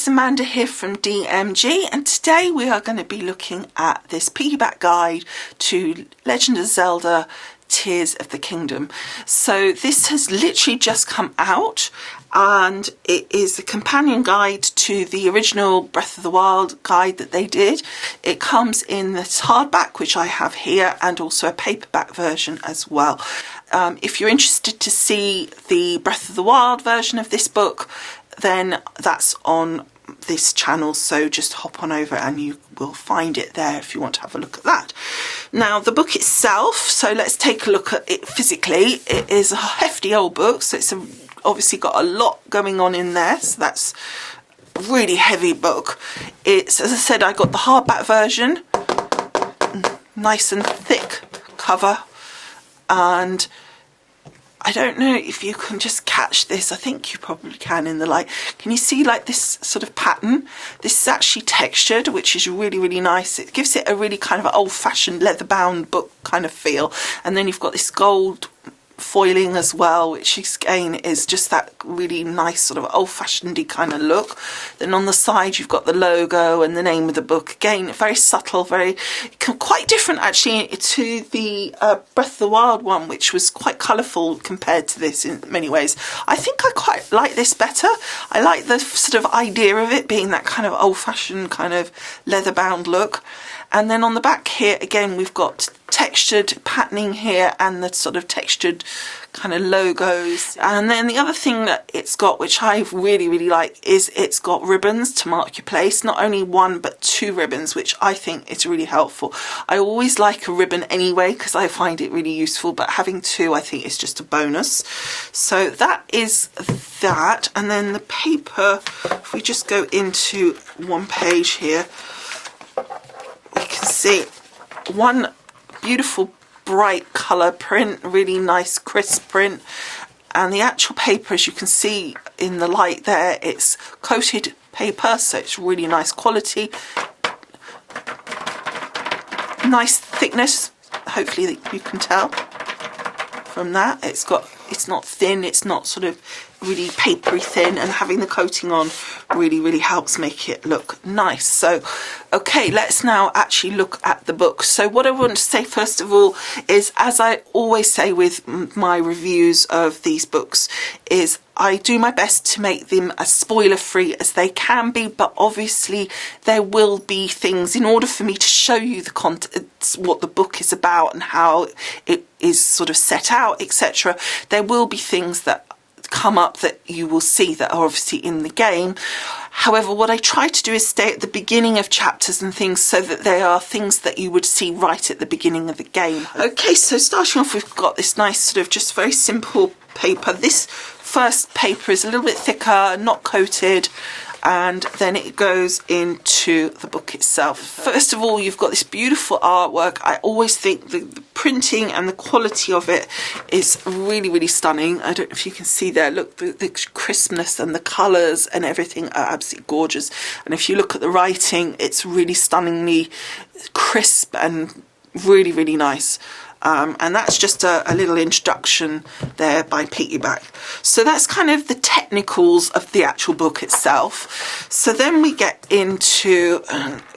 Amanda here from DMG, and today we are going to be looking at this piggyback guide to Legend of Zelda Tears of the Kingdom. So this has literally just come out, and it is the companion guide to the original Breath of the Wild guide that they did. It comes in this hardback, which I have here, and also a paperback version as well. If you're interested to see the Breath of the Wild version of this book, then that's on this channel, so just hop on over and you will find it there if you want to have a look at that. Now, the book itself, so let's take a look at it physically. It is a hefty old book, so it's obviously got a lot going on in there, so that's a really heavy book. It's, as I said, I got the hardback version, nice and thick cover, and I don't know if you can just catch this. I think you probably can in the light. Can you see like this sort of pattern? This is actually textured, which is really, really nice. It gives it a really kind of old-fashioned leather-bound book kind of feel. And then you've got this gold foiling as well, which again is just that really nice sort of old-fashioned-y kind of look. Then on the side you've got the logo and the name of the book. Again, very subtle, very quite different actually to the Breath of the Wild one, which was quite colourful compared to this in many ways. I think I quite like this better. I like the sort of idea of it being that kind of old-fashioned kind of leather-bound look. And then on the back here, again, we've got textured patterning here and the sort of textured kind of logos. And then the other thing that it's got, which I really, really like, is it's got ribbons to mark your place. Not only one, but two ribbons, which I think is really helpful. I always like a ribbon anyway, because I find it really useful, but having two, I think, is just a bonus. So that is that. And then the paper, if we just go into one page here, we can see one beautiful bright colour print, really nice crisp print, and the actual paper, as you can see in the light there, it's coated paper, so it's really nice quality, nice thickness, hopefully you can tell from that. It's not thin, it's not sort of really papery thin, and having the coating on really, really helps make it look nice. So, okay, let's now actually look at the book. So what I want to say first of all is, as I always say with my reviews of these books, is I do my best to make them as spoiler-free as they can be, but obviously there will be things, in order for me to show you the content, what the book is about and how it is sort of set out, etc. There will be things that come up that you will see that are obviously in the game. However, what I try to do is stay at the beginning of chapters and things, so that they are things that you would see right at the beginning of the game. Okay, so starting off, we've got this nice sort of just very simple paper. This first paper is a little bit thicker, not coated, and then it goes into the book itself. First of all, you've got this beautiful artwork. I always think the printing and the quality of it is really, really stunning. I don't know if you can see there, look, the crispness and the colours and everything are absolutely gorgeous. And if you look at the writing, it's really stunningly crisp and really, really nice. And that's just a little introduction there by Piggyback. So that's kind of the technicals of the actual book itself. So then we get into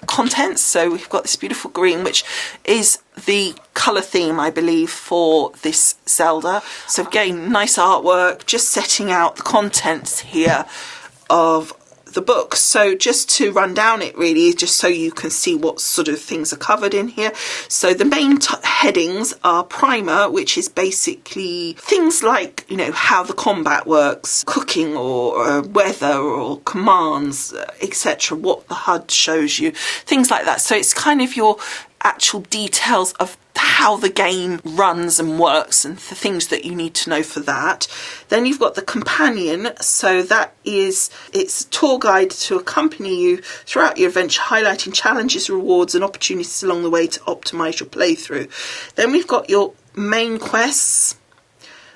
contents. So we've got this beautiful green, which is the colour theme, I believe, for this Zelda. So again, nice artwork, just setting out the contents here of the book. So just to run down it really, just so you can see what sort of things are covered in here. So the main headings are primer, which is basically things like, you know, how the combat works, cooking or weather or commands, etc., what the HUD shows you, things like that. So it's kind of your actual details of how the game runs and works and the things that you need to know for that. Then you've got the companion, so that is, it's a tour guide to accompany you throughout your adventure, highlighting challenges, rewards and opportunities along the way to optimise your playthrough. Then we've got your main quests,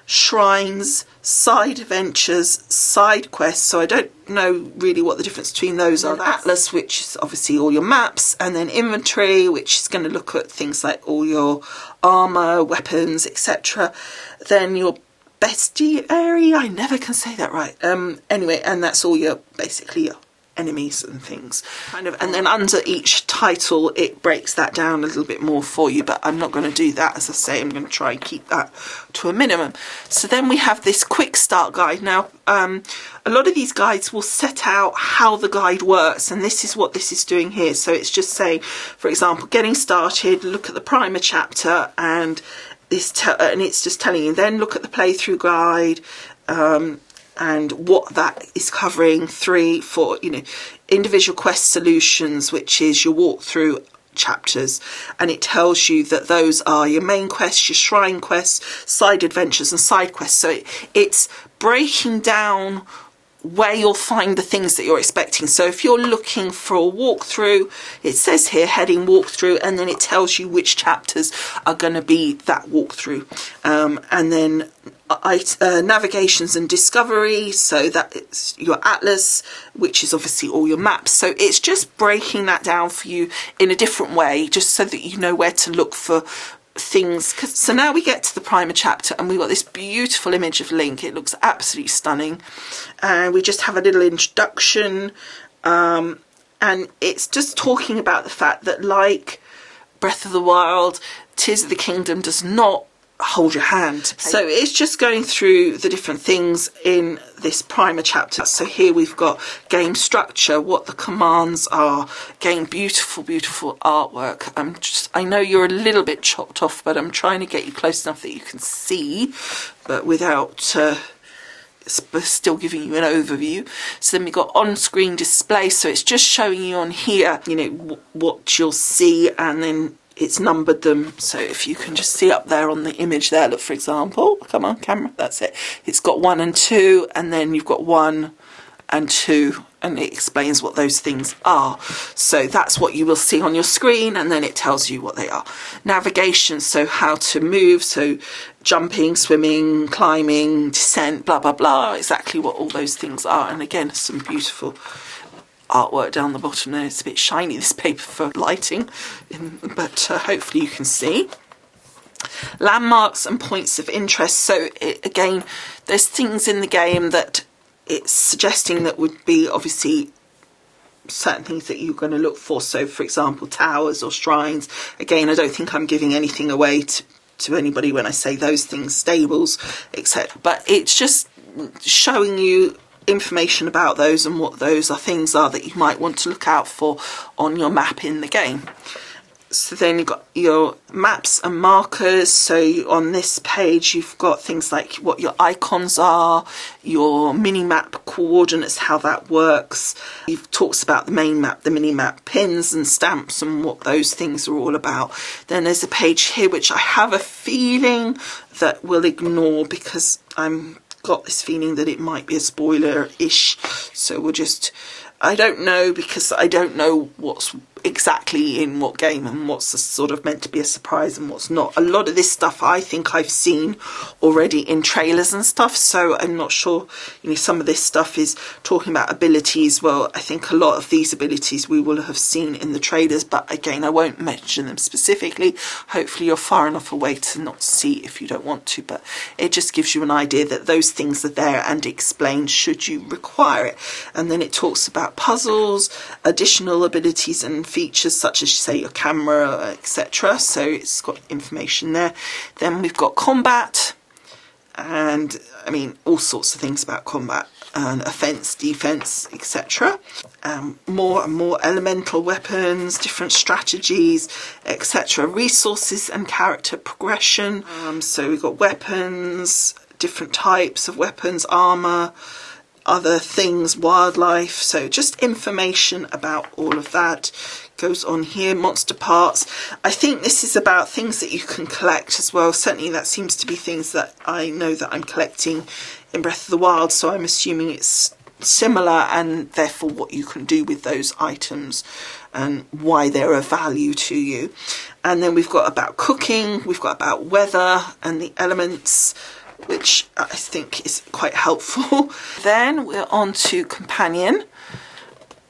shrines, side adventures, side quests. So I don't know really what the difference between those are. The atlas, which is obviously all your maps, and then inventory, which is going to look at things like all your armour, weapons, etc. Then your bestiary, I never can say that right. Anyway, and that's all your, basically your enemies and things kind of, and then under each title it breaks that down a little bit more for you, but I'm not going to do that. As I say, I'm going to try and keep that to a minimum. So then we have this quick start guide. Now a lot of these guides will set out how the guide works, and this is what this is doing here. So it's just saying, for example, getting started, look at the primer chapter, and and it's just telling you, then look at the playthrough guide, and what that is covering. 3, 4, you know, individual quest solutions, which is your walkthrough chapters, and it tells you that those are your main quests, your shrine quests, side adventures and side quests. So it's breaking down where you'll find the things that you're expecting. So if you're looking for a walkthrough, it says here heading walkthrough, and then it tells you which chapters are going to be that walkthrough. And then navigations and discovery, so that it's your atlas, which is obviously all your maps. So it's just breaking that down for you in a different way, just so that you know where to look for things. So now we get to the primer chapter, and we've got this beautiful image of Link. It looks absolutely stunning, and we just have a little introduction, and it's just talking about the fact that, like Breath of the Wild, Tears of the Kingdom does not hold your hand. So it's just going through the different things in this primer chapter. So here we've got game structure, what the commands are. Again, beautiful artwork. I know you're a little bit chopped off, but I'm trying to get you close enough that you can see, but without still giving you an overview. So then we've got on-screen display, so it's just showing you on here, you know, what you'll see, and then it's numbered them. So if you can just see up there on the image there, look, for example, come on camera, that's it. It's got 1 and 2, and then you've got 1 and 2, and it explains what those things are. So that's what you will see on your screen, and then it tells you what they are. Navigation, so how to move, so jumping, swimming, climbing, descent, blah blah blah, exactly what all those things are. And again, some beautiful artwork down the bottom there. It's a bit shiny, this paper, for lighting, but hopefully you can see. Landmarks and points of interest. So again, there's things in the game that it's suggesting that would be obviously certain things that you're going to look for. So for example, towers or shrines. Again, I don't think I'm giving anything away to anybody when I say those things, stables, etc. But it's just showing you information about those and what those things are that you might want to look out for on your map in the game. So then you've got your maps and markers. So on this page you've got things like what your icons are, your mini-map coordinates, how that works. You've talked about the main map, the mini-map, pins and stamps, and what those things are all about. Then there's a page here which I have a feeling that we'll ignore, because I'm got this feeling that it might be a spoiler-ish, so we'll just, I don't know, because I don't know what's exactly in what game and what's sort of meant to be a surprise and what's not. A lot of this stuff I think I've seen already in trailers and stuff, so I'm not sure. You know, some of this stuff is talking about abilities. Well, I think a lot of these abilities we will have seen in the trailers, but again, I won't mention them specifically. Hopefully you're far enough away to not see if you don't want to, but it just gives you an idea that those things are there and explained should you require it. And then it talks about puzzles, additional abilities and features such as, say, your camera, etc. So it's got information there. Then we've got combat, and I mean all sorts of things about combat, and offense, defense, etc. More and more elemental weapons, different strategies, etc. Resources and character progression. So we've got weapons, different types of weapons, armor, other things, wildlife. So just information about all of that goes on here. Monster parts. I think this is about things that you can collect as well. Certainly that seems to be things that I know that I'm collecting in Breath of the Wild, so I'm assuming it's similar, and therefore what you can do with those items and why they're of value to you. And then we've got about cooking, we've got about weather and the elements, which I think is quite helpful. Then we're on to companion,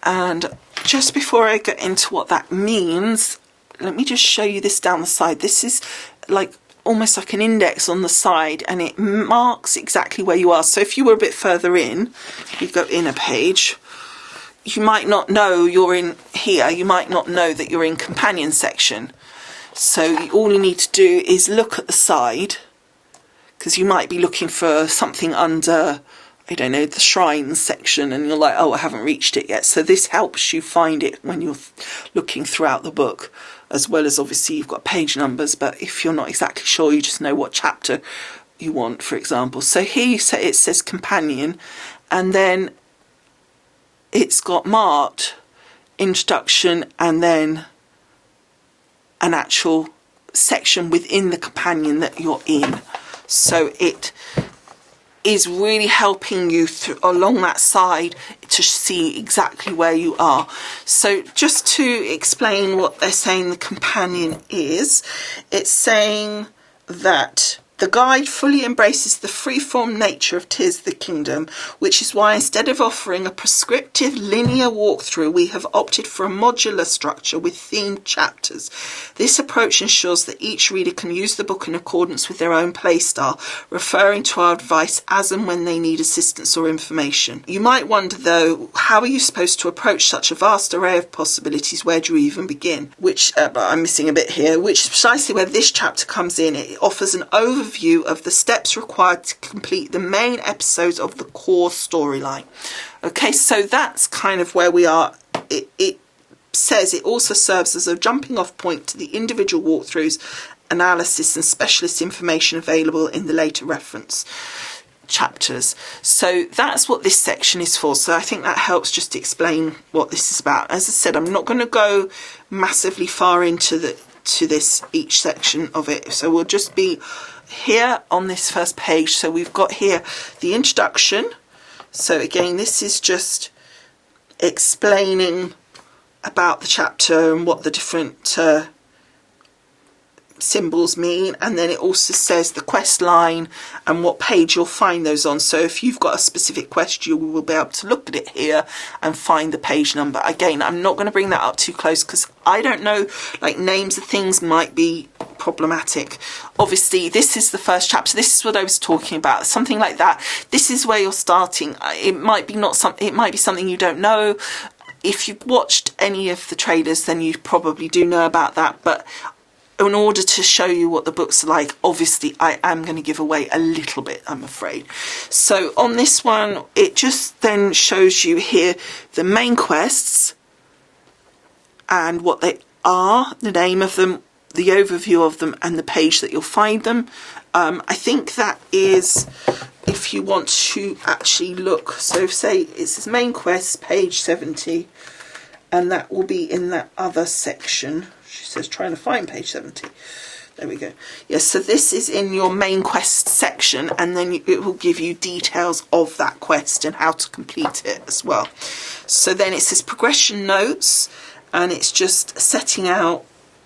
and just before I get into what that means, let me just show you this down the side. This is like almost like an index on the side, and it marks exactly where you are. So if you were a bit further in, you go in a page, you might not know you're in here, you might not know that you're in companion section. So all you need to do is look at the side, because you might be looking for something under, I don't know, the shrines section, and you're like, oh, I haven't reached it yet. So this helps you find it when you're looking throughout the book, as well as obviously you've got page numbers, but if you're not exactly sure, you just know what chapter you want, for example. So here you say it says companion, and then it's got marked introduction and then an actual section within the companion that you're in. So it is really helping you along that side to see exactly where you are. So just to explain what they're saying the companion is, it's saying that the guide fully embraces the free-form nature of Tears of the Kingdom, which is why instead of offering a prescriptive linear walkthrough, we have opted for a modular structure with themed chapters. This approach ensures that each reader can use the book in accordance with their own playstyle, referring to our advice as and when they need assistance or information. You might wonder, though, how are you supposed to approach such a vast array of possibilities? Where do you even begin? Which, I'm missing a bit here, which is precisely where this chapter comes in. It offers an overview of the steps required to complete the main episodes of the core storyline. Okay, so that's kind of where we are. It says it also serves as a jumping off point to the individual walkthroughs, analysis and specialist information available in the later reference chapters. So that's what this section is for. So I think that helps just to explain what this is about. As I said, I'm not going to go massively far into this each section of it. So we'll just be here on this first page. So we've got here the introduction. So again, this is just explaining about the chapter and what the different symbols mean, and then it also says the quest line and what page you'll find those on. So if you've got a specific quest, you will be able to look at it here and find the page number. Again, I'm not going to bring that up too close because I don't know, like names of things might be problematic. Obviously this is the first chapter, this is what I was talking about, something like that. This is where you're starting. It might be it might be something you don't know. If you've watched any of the trailers, then you probably do know about that, but in order to show you what the book's like, obviously I am going to give away a little bit, I'm afraid. So on this one, it just then shows you here the main quests and what they are, the name of them, the overview of them, and the page that you'll find them. I think that is if you want to actually look. So say it says main quests, page 70, and that will be in that other section. She says trying to find page 70. There we go. Yes, so this is in your main quest section, and then it will give you details of that quest and how to complete it as well. So then it says progression notes, and it's just setting out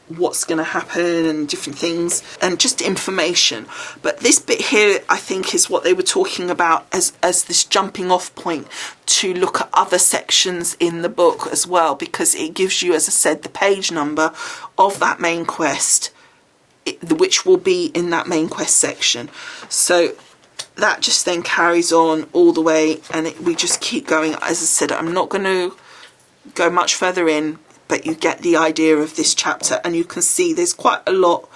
what's going to happen and different things and just information. But this bit here, I think, is what they were talking about as this jumping off point to look at other sections in the book as well, because it gives you, as I said, the page number of that main quest, which will be in that main quest section. So that just then carries on all the way, and we just keep going. As I said, I'm not going to go much further in, but you get the idea of this chapter, and you can see there's quite a lot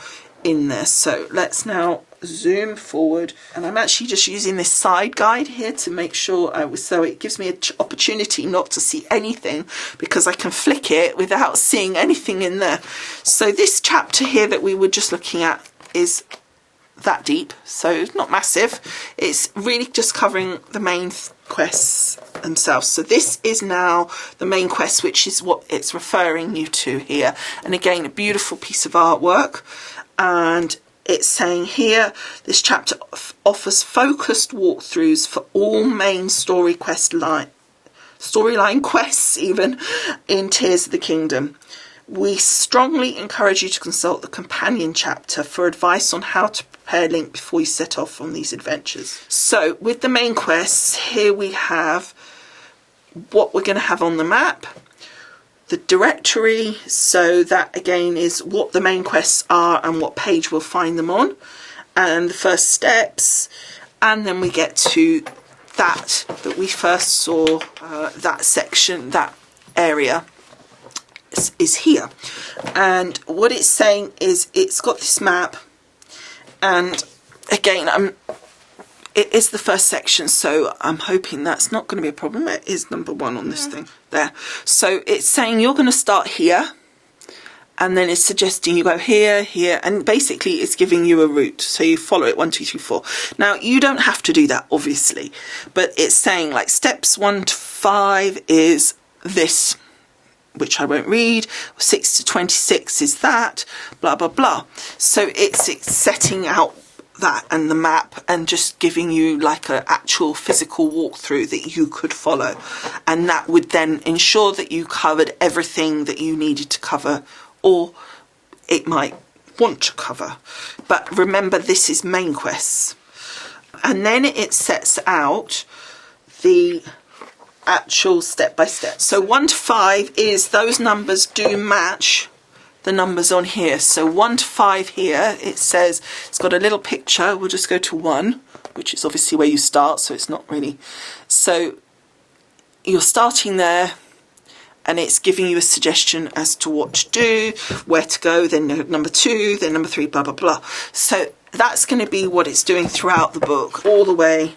in there. So let's now zoom forward, and I'm actually just using this side guide here to make sure so it gives me an opportunity not to see anything, because I can flick it without seeing anything in there. So this chapter here that we were just looking at is that deep, so it's not massive. It's really just covering the main quests themselves. So this is now the main quest, which is what it's referring you to here. And again, a beautiful piece of artwork. And it's saying here, this chapter offers focused walkthroughs for all main storyline quests, even in Tears of the Kingdom. We strongly encourage you to consult the companion chapter for advice on how to prepare Link before you set off on these adventures. So with the main quests, here we have what we're going to have on the map, the directory, so that again is what the main quests are and what page we'll find them on, and the first steps, and then we get to that we first saw, that section, that area is here. And what it's saying is it's got this map, and again, it is the first section, so I'm hoping that's not going to be a problem. It is number 1 on this thing there. So it's saying you're going to start here, and then it's suggesting you go here, here, and basically it's giving you a route. So you follow it 1, 2, 3, 4. Now you don't have to do that, obviously, but it's saying like steps 1 to 5 is this, which I won't read. 6 to 26 is that, blah blah blah. So it's setting out that and the map, and just giving you like an actual physical walkthrough that you could follow, and that would then ensure that you covered everything that you needed to cover, or it might want to cover. But remember, this is main quests. And then it sets out the actual step by step. So 1 to 5 is those numbers do match the numbers on here. So 1 to 5 here, it says it's got a little picture. We'll just go to 1, which is obviously where you start, so it's not really. So you're starting there, and it's giving you a suggestion as to what to do, where to go, then number 2, then number 3, blah blah blah. So that's going to be what it's doing throughout the book, all the way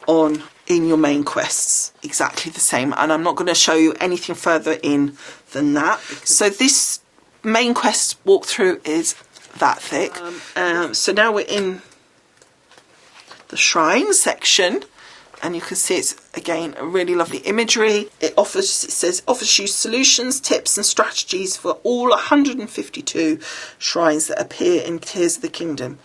on in your main quests, exactly the same. And I'm not going to show you anything further in than that. So this main quest walkthrough is that thick. So now we're in the shrine section, and you can see it's again a really lovely imagery. It says offers you solutions, tips and strategies for all 152 shrines that appear in Tears of the Kingdom,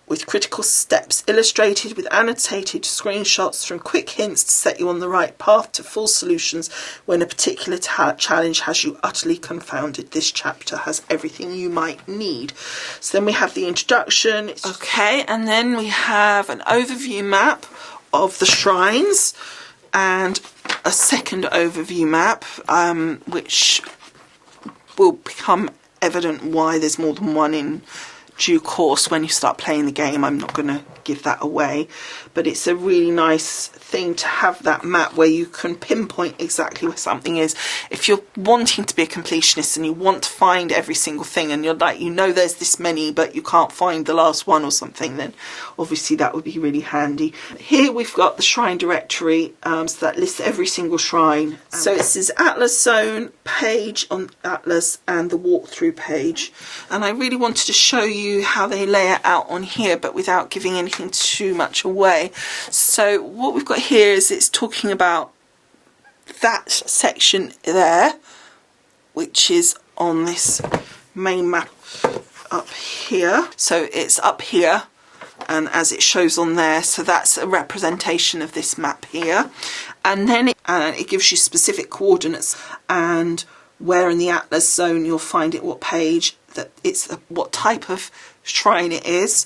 with critical steps illustrated with annotated screenshots from quick hints to set you on the right path to full solutions when a particular challenge has you utterly confounded. This chapter has everything you might need. So then we have the introduction. Okay, and then we have an overview map of the shrines, and a second overview map, which will become evident why there's more than one in due course when you start playing the game. I'm not going to give that away, but it's a really nice thing to have that map where you can pinpoint exactly where something is. If you're wanting to be a completionist and you want to find every single thing, and you're like, you know there's this many but you can't find the last one or something, then obviously that would be really handy. Here we've got the shrine directory, so that lists every single shrine. So it says Atlas Zone page on Atlas and the walkthrough page, and I really wanted to show you how they lay it out on here, but without giving anything too much away. So what we've got here is it's talking about that section there, which is on this main map up here. So it's up here, and as it shows on there, so that's a representation of this map here. And then it gives you specific coordinates and where in the Atlas Zone you'll find it, what page, that it's what type of shrine it is.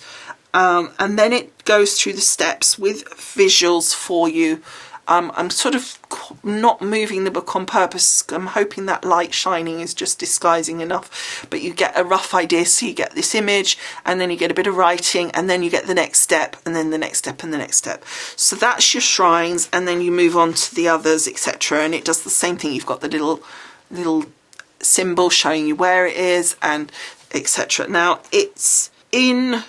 And then it goes through the steps with visuals for you. I'm sort of not moving the book on purpose. I'm hoping that light shining is just disguising enough, but you get a rough idea. So you get this image, and then you get a bit of writing, and then you get the next step, and then the next step, and the next step. So that's your shrines, and then you move on to the others, etc. And it does the same thing. You've got the little symbol showing you where it is, and etc. Now it's in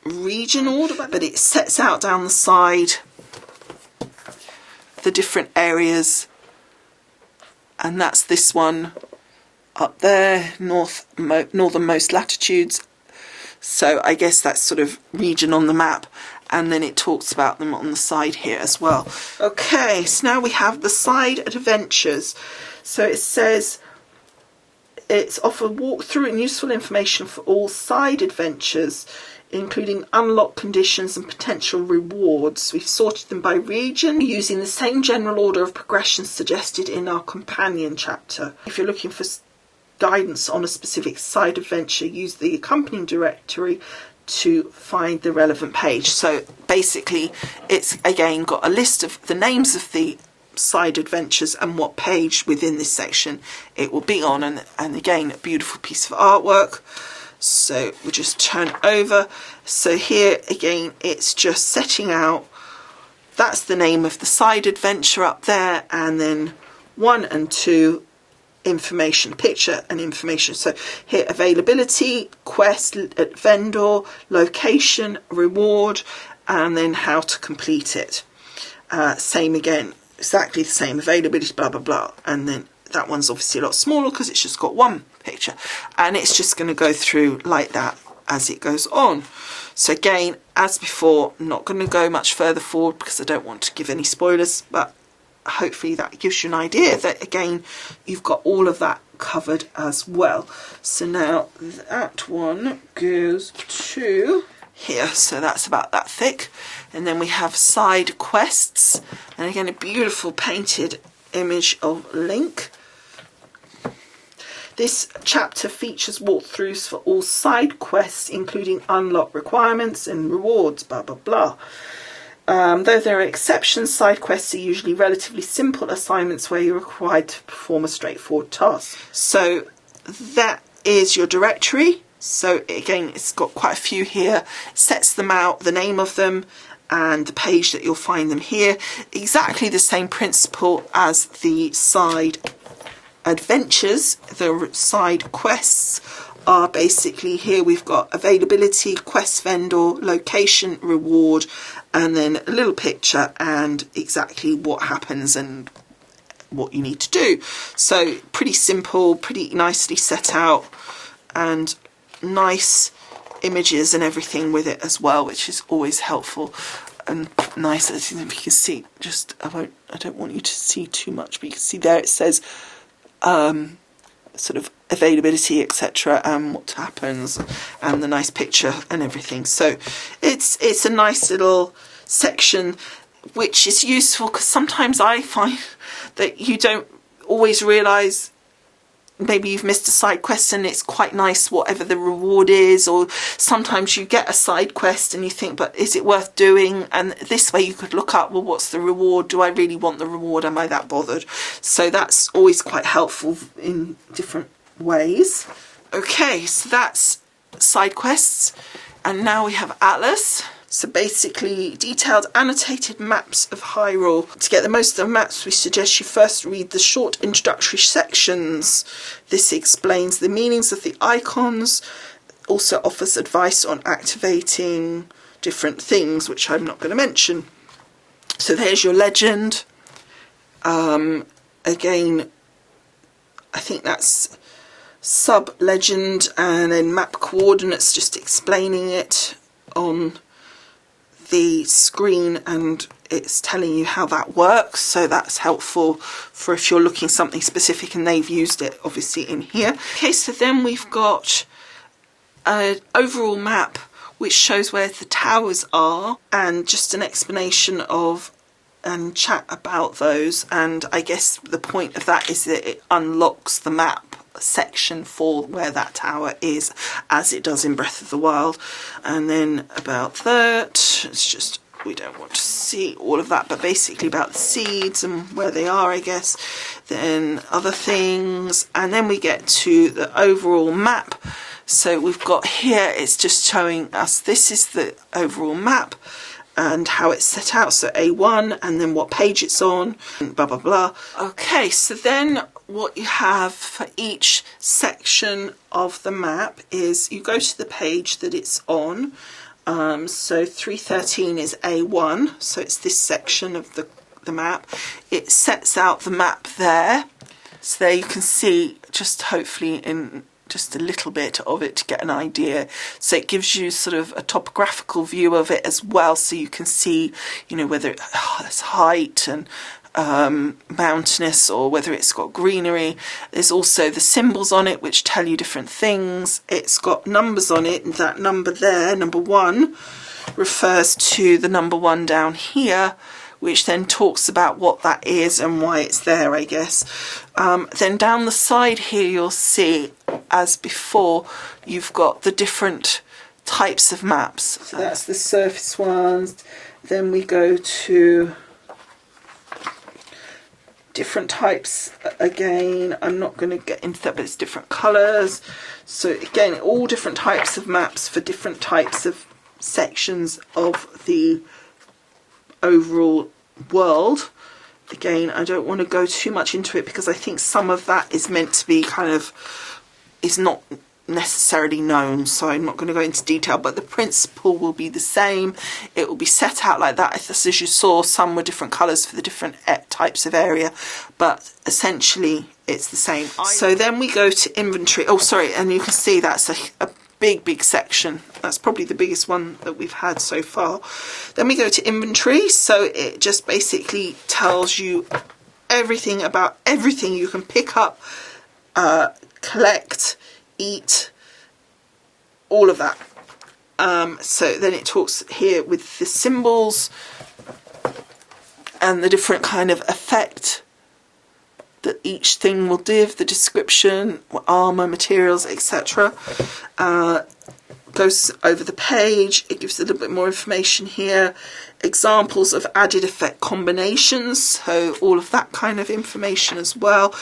region order, but it sets out down the side the different areas, and that's this one up there, northernmost latitudes. So I guess that's sort of region on the map, and then it talks about them on the side here as well. Okay, so now we have the side adventures. So it says it's offer walkthrough and useful information for all side adventures, including unlock conditions and potential rewards. We've sorted them by region using the same general order of progression suggested in our companion chapter. If you're looking for guidance on a specific side adventure, use the accompanying directory to find the relevant page. So basically it's again got a list of the names of the side adventures and what page within this section it will be on, and again a beautiful piece of artwork. So we'll just turn over. So here again it's just setting out that's the name of the side adventure up there, and then 1 and 2 information, picture and information. So here, availability, quest, vendor, location, reward, and then how to complete it. Same again, exactly the same, availability, blah blah blah, and then that one's obviously a lot smaller because it's just got one picture, and it's just going to go through like that as it goes on. So again, as before, I'm not going to go much further forward because I don't want to give any spoilers, but hopefully that gives you an idea that again you've got all of that covered as well. So now that one goes to here, so that's about that thick, and then we have side quests, and again a beautiful painted image of Link. This chapter features walkthroughs for all side quests, including unlock requirements and rewards, blah blah blah. Though there are exceptions, side quests are usually relatively simple assignments where you're required to perform a straightforward task. So that is your directory. So again, it's got quite a few here. It sets them out, the name of them, and the page that you'll find them here. Exactly the same principle as the side adventures. The side quests are basically here. We've got availability, quest vendor, location, reward, and then a little picture and exactly what happens and what you need to do. So pretty simple, pretty nicely set out, and nice images and everything with it as well, which is always helpful and nice. As you can see, just I don't want you to see too much, but you can see there it says sort of availability, etc., and what happens, and the nice picture and everything. So it's a nice little section which is useful, because sometimes I find that you don't always realise maybe you've missed a side quest, and it's quite nice whatever the reward is, or sometimes you get a side quest and you think, but is it worth doing? And this way you could look up, well, what's the reward? Do I really want the reward? Am I that bothered? So that's always quite helpful in different ways. Okay, so that's side quests, and now we have Atlas. So basically, detailed annotated maps of Hyrule. To get the most of the maps, we suggest you first read the short introductory sections. This explains the meanings of the icons, also offers advice on activating different things, which I'm not going to mention. So there's your legend. Again, I think that's sub-legend, and then map coordinates, just explaining it on the screen, and it's telling you how that works, so that's helpful for if you're looking something specific, and they've used it obviously in here. Okay, so then we've got an overall map which shows where the towers are, and just an explanation of and chat about those. And I guess the point of that is that it unlocks the map section for where that tower is, as it does in Breath of the Wild. And then about that, it's just, we don't want to see all of that, but basically about the seeds and where they are, I guess. Then other things, and then we get to the overall map. So we've got here, it's just showing us this is the overall map and how it's set out, so A1, and then what page it's on, and blah blah blah. Okay, so then what you have for each section of the map is you go to the page that it's on. So 313 is A1, so it's this section of the map. It sets out the map there, so there you can see, just hopefully in just a little bit of it to get an idea. So it gives you sort of a topographical view of it as well, so you can see, you know, whether it's height and mountainous, or whether it's got greenery. There's also the symbols on it which tell you different things. It's got numbers on it, and that number there, number 1, refers to the number 1 down here, which then talks about what that is and why it's there, I guess. Then down the side here you'll see, as before, you've got the different types of maps. So that's the surface ones. Then we go to different types again. I'm not going to get into that, but it's different colours. So again, all different types of maps for different types of sections of the overall world. Again, I don't want to go too much into it because I think some of that is meant to be kind of, is not necessarily known, so I'm not going to go into detail, but the principle will be the same. It will be set out like that. As you saw, some were different colours for the different types of area, but essentially it's the same. So then we go to inventory. Oh, sorry, and you can see that's a big section. That's probably the biggest one that we've had so far. Then we go to inventory, so it just basically tells you everything about everything you can pick up, collect, eat, all of that. So then it talks here with the symbols and the different kind of effect that each thing will give, the description, armor, materials, etc. Goes over the page. It gives a little bit more information here. Examples of added effect combinations, so all of that kind of information as well.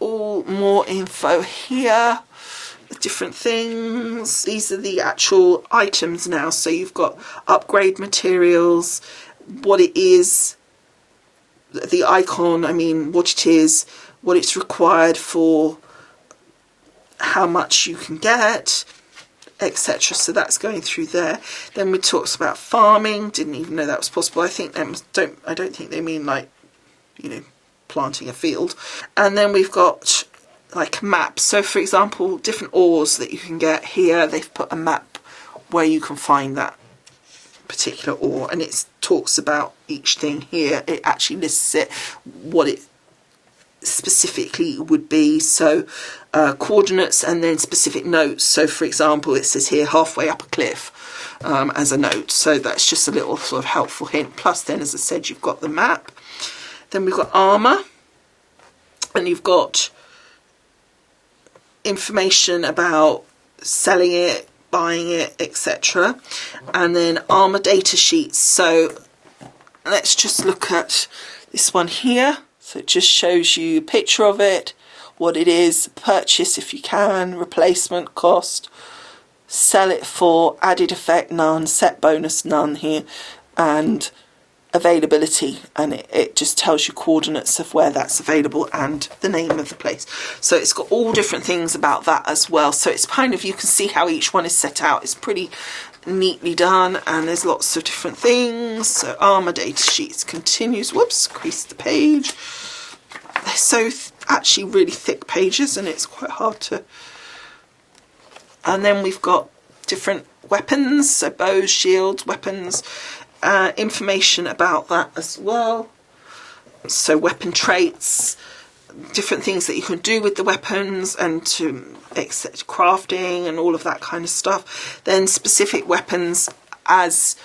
All more info here, different things. These are the actual items now, so you've got upgrade materials, what it is, the icon, I mean what it is, what it's required for, how much you can get, etc. So that's going through there. Then we talks about farming. Didn't even know that was possible. I don't think they mean like, you know, planting a field. And then we've got like maps. So for example, different ores that you can get here. They've put a map where you can find that particular ore, and it talks about each thing here. It actually lists it, what it specifically would be, so coordinates and then specific notes. So for example, it says here halfway up a cliff as a note, so that's just a little sort of helpful hint. Plus then, as I said, you've got the map. Then we've got armor, and you've got information about selling it, buying it, etc. And then armor data sheets. So let's just look at this one here. So it just shows you a picture of it, what it is, purchase if you can, replacement cost, sell it for, added effect none, set bonus none here, and availability, and it just tells you coordinates of where that's available and the name of the place. So it's got all different things about that as well. So it's kind of, you can see how each one is set out. It's pretty neatly done, and there's lots of different things. So armor data sheets continues. Whoops, creased the page. They're so actually really thick pages, and it's quite hard to. And then we've got different weapons, so bows, shields, weapons. Information about that as well. So weapon traits, different things that you can do with the weapons, and to accept crafting and all of that kind of stuff. Then specific weapons, as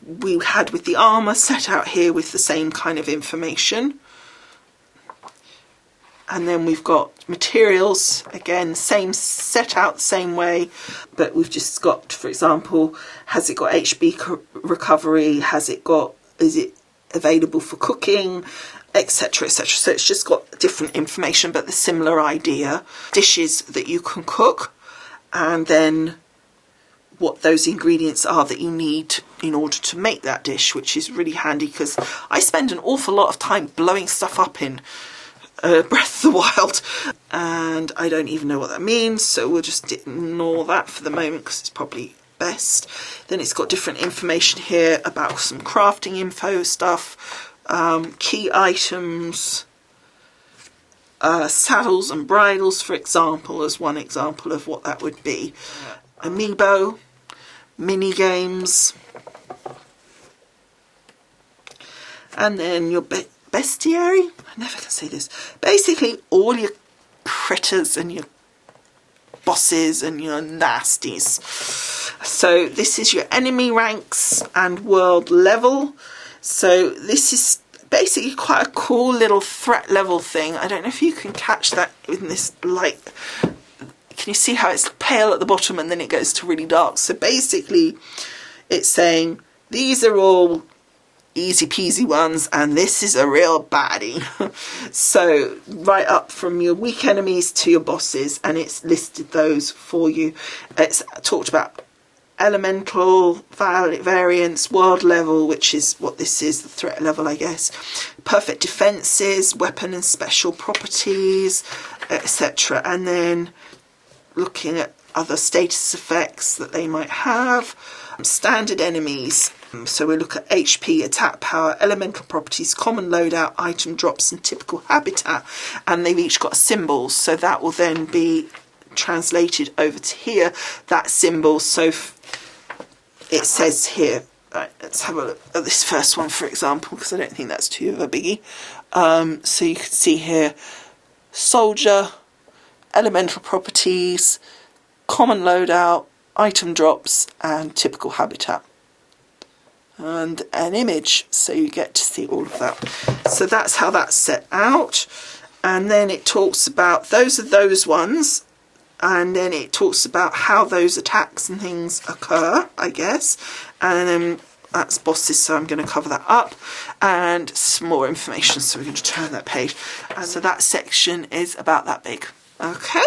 we had with the armor, set out here with the same kind of information. And then we've got materials, again, same, set out the same way, but we've just got, for example, has it got HB recovery, is it available for cooking, etc, etc. So it's just got different information, but the similar idea. Dishes that you can cook, and then what those ingredients are that you need in order to make that dish, which is really handy because I spend an awful lot of time blowing stuff up in Breath of the Wild, and I don't even know what that means, so we'll just ignore that for the moment because it's probably best. Then it's got different information here about some crafting info stuff, key items, saddles and bridles, for example, as one example of what that would be. Amiibo, mini games, and then your bestiary. I never can say this. Basically, all your critters and your bosses and your nasties. So this is your enemy ranks and world level. So this is basically quite a cool little threat level thing. I don't know if you can catch that in this light. Can you see how it's pale at the bottom and then it goes to really dark? So basically it's saying these are all easy peasy ones and this is a real baddie. So right up from your weak enemies to your bosses, and it's listed those for you. It's talked about elemental variants, world level, which is what this is, the threat level, I guess, perfect defenses, weapon and special properties, etc. And then looking at other status effects that they might have, standard enemies. So we look at HP, attack power, elemental properties, common loadout, item drops and typical habitat, and they've each got symbols, so that will then be translated over to here, that symbol. So it says here, right, let's have a look at this first one, for example, because I don't think that's too of a biggie. So you can see here, soldier, elemental properties, common loadout, item drops, and typical habitat. And an image, so you get to see all of that. So that's how that's set out. And then it talks about, those are those ones. And then it talks about how those attacks and things occur, I guess. And then that's bosses, so I'm going to cover that up. And some more information, so we're going to turn that page. And so that section is about that big. Okay,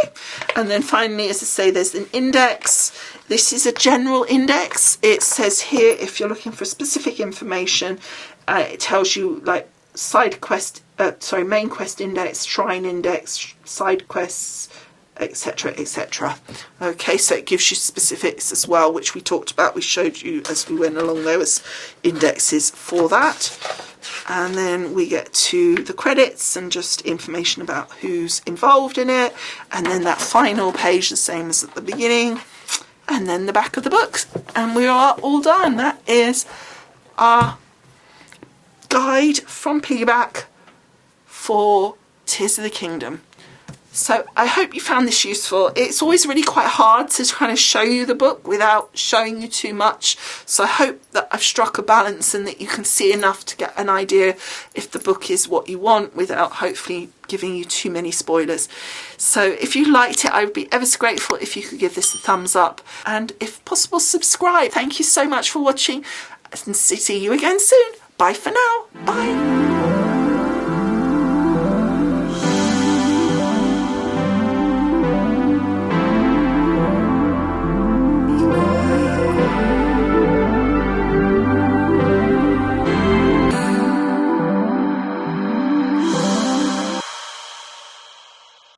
and then finally, as I say, there's an index. This is a general index. It says here, if you're looking for specific information, it tells you like main quest index, shrine index, side quests, etc, etc. Okay, so it gives you specifics as well, which we talked about. We showed you as we went along. There was indexes for that. And then we get to the credits and just information about who's involved in it. And then that final page, the same as at the beginning. And then the back of the book. And we are all done. That is our guide from Piggyback for Tears of the Kingdom. So I hope you found this useful. It's always really quite hard to kind of show you the book without showing you too much. So I hope that I've struck a balance and that you can see enough to get an idea if the book is what you want without hopefully giving you too many spoilers. So if you liked it, I would be ever so grateful if you could give this a thumbs up and if possible subscribe. Thank you so much for watching and see you again soon. Bye for now. Bye.